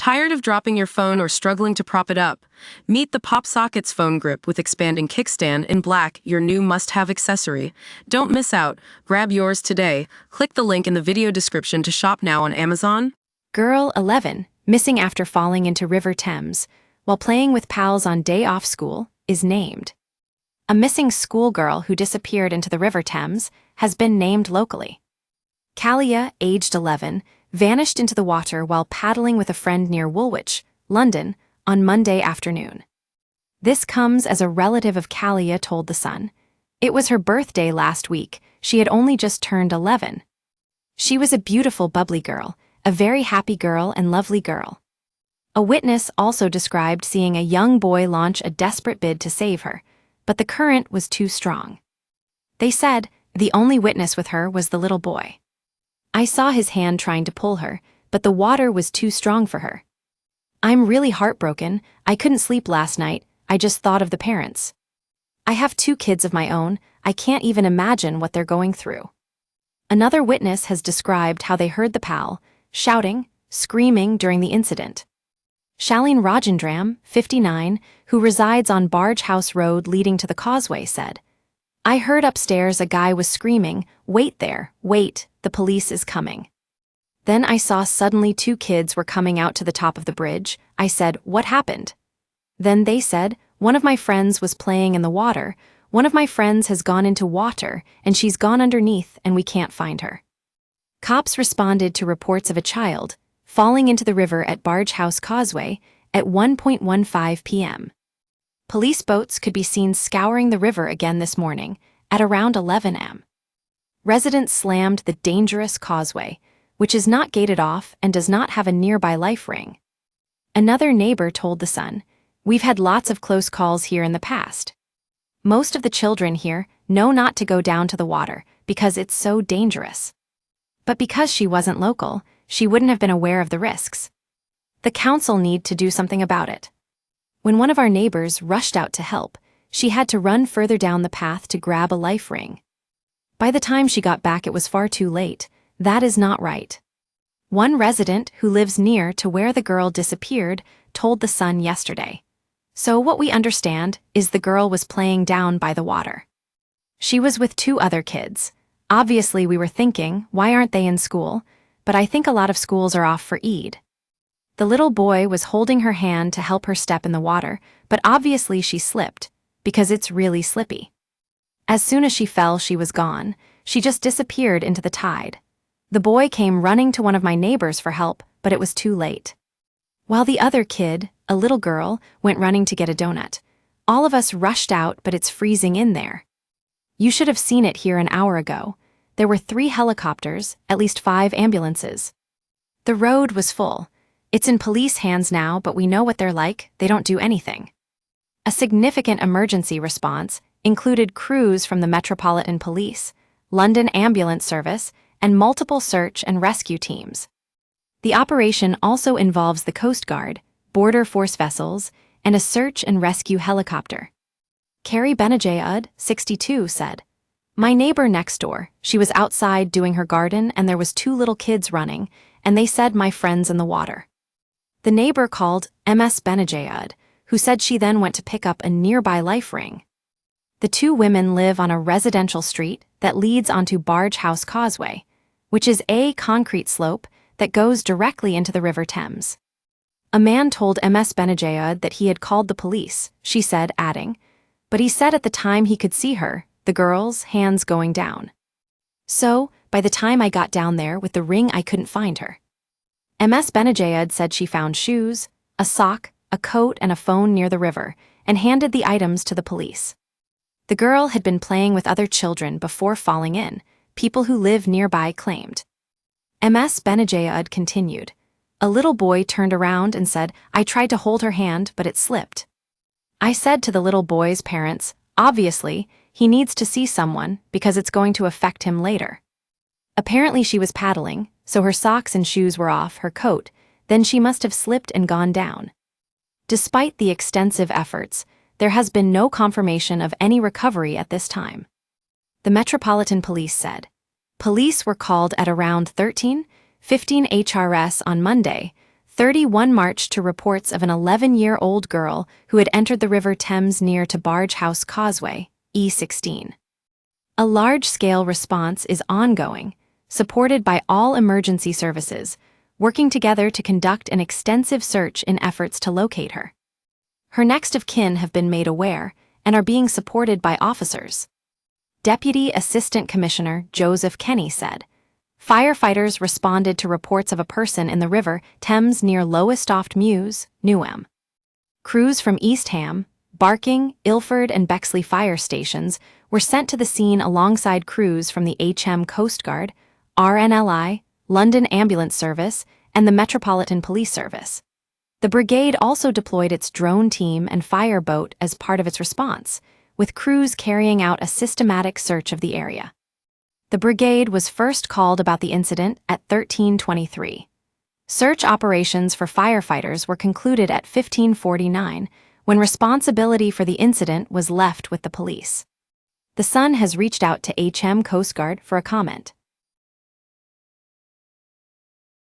Tired of dropping your phone or struggling to prop it up? Meet the PopSockets phone grip with expanding kickstand in black, your new must-have accessory. Don't miss out. Grab yours today. Click the link in the video description to shop now on Amazon. Girl 11, missing after falling into River Thames while playing with pals on day off school, is named. A missing schoolgirl who disappeared into the River Thames has been named locally. Kalia, aged 11, vanished into the water while paddling with a friend near Woolwich, London, on Monday afternoon. This comes as a relative of Kalia told The Sun. It was her birthday last week. She had only just turned 11. She was a beautiful, bubbly girl, a very happy girl and lovely girl. A witness also described seeing a young boy launch a desperate bid to save her, but the current was too strong. They said the only witness with her was the little boy. I saw his hand trying to pull her, but the water was too strong for her. I'm really heartbroken. I couldn't sleep last night. I just thought of the parents. I have 2 kids of my own. I can't even imagine what they're going through. Another witness has described how they heard the pal shouting, screaming during the incident. Shaleen Rajendram, 59, who resides on Barge House Road leading to the causeway, said, I heard upstairs a guy was screaming, wait there, wait, the police is coming. Then I saw suddenly 2 kids were coming out to the top of the bridge. I said, what happened? Then they said, one of my friends was playing in the water. One of my friends has gone into water and she's gone underneath and we can't find her. Cops responded to reports of a child falling into the river at Barge House Causeway at 1:15 p.m. Police boats could be seen scouring the river again this morning at around 11 a.m. Residents slammed the dangerous causeway, which is not gated off and does not have a nearby life ring. Another neighbor told The Sun, we've had lots of close calls here in the past. Most of the children here know not to go down to the water because it's so dangerous. But because she wasn't local, she wouldn't have been aware of the risks. The council need to do something about it. When one of our neighbors rushed out to help, she had to run further down the path to grab a life ring. By the time she got back, it was far too late. That is not right. One resident who lives near to where the girl disappeared told The Sun yesterday. So what we understand is the girl was playing down by the water. She was with 2 other kids. Obviously we were thinking, why aren't they in school? But I think a lot of schools are off for Eid. The little boy was holding her hand to help her step in the water, but obviously she slipped, because it's really slippy. As soon as she fell, she was gone. She just disappeared into the tide. The boy came running to one of my neighbors for help, but it was too late. While the other kid, a little girl, went running to get a donut. All of us rushed out, but it's freezing in there. You should have seen it here an hour ago. There were 3 helicopters, at least 5 ambulances. The road was full. It's in police hands now, but we know what they're like. They don't do anything. A significant emergency response included crews from the Metropolitan Police, London Ambulance Service, and multiple search and rescue teams. The operation also involves the Coast Guard, Border Force vessels, and a search and rescue helicopter. Carrie Benajayud, 62, said, my neighbor next door, she was outside doing her garden and there was 2 little kids running, and they said my friend's in the water. The neighbor called Ms. Benajayud, who said she then went to pick up a nearby life ring. The 2 women live on a residential street that leads onto Barge House Causeway, which is a concrete slope that goes directly into the River Thames. A man told Ms. Benajayud that he had called the police, she said, adding, but he said at the time he could see her, the girl's hands going down. So, by the time I got down there with the ring, I couldn't find her. Ms. Benajayud said she found shoes, a sock, a coat, and a phone near the river, and handed the items to the police. The girl had been playing with other children before falling in, people who live nearby claimed. Ms. Benajayud continued. A little boy turned around and said, I tried to hold her hand, but it slipped. I said to the little boy's parents, obviously, he needs to see someone because it's going to affect him later. Apparently she was paddling, so her socks and shoes were off her coat, then she must have slipped and gone down. Despite the extensive efforts, there has been no confirmation of any recovery at this time. The Metropolitan Police said, police were called at around 13:15 HRS on Monday, 31 marched to reports of an 11-year-old girl who had entered the River Thames near to Barge House Causeway, E16. A large-scale response is ongoing, supported by all emergency services, working together to conduct an extensive search in efforts to locate her. Her next of kin have been made aware and are being supported by officers. Deputy Assistant Commissioner Joseph Kenny said, "Firefighters responded to reports of a person in the River Thames near Lowestoft Mews, Newham. Crews from East Ham, Barking, Ilford and Bexley fire stations were sent to the scene alongside crews from the HM Coast Guard, RNLI, London Ambulance Service, and the Metropolitan Police Service. The brigade also deployed its drone team and fire boat as part of its response, with crews carrying out a systematic search of the area. The brigade was first called about the incident at 13:23. Search operations for firefighters were concluded at 15:49, when responsibility for the incident was left with the police." The Sun has reached out to HM Coast Guard for a comment.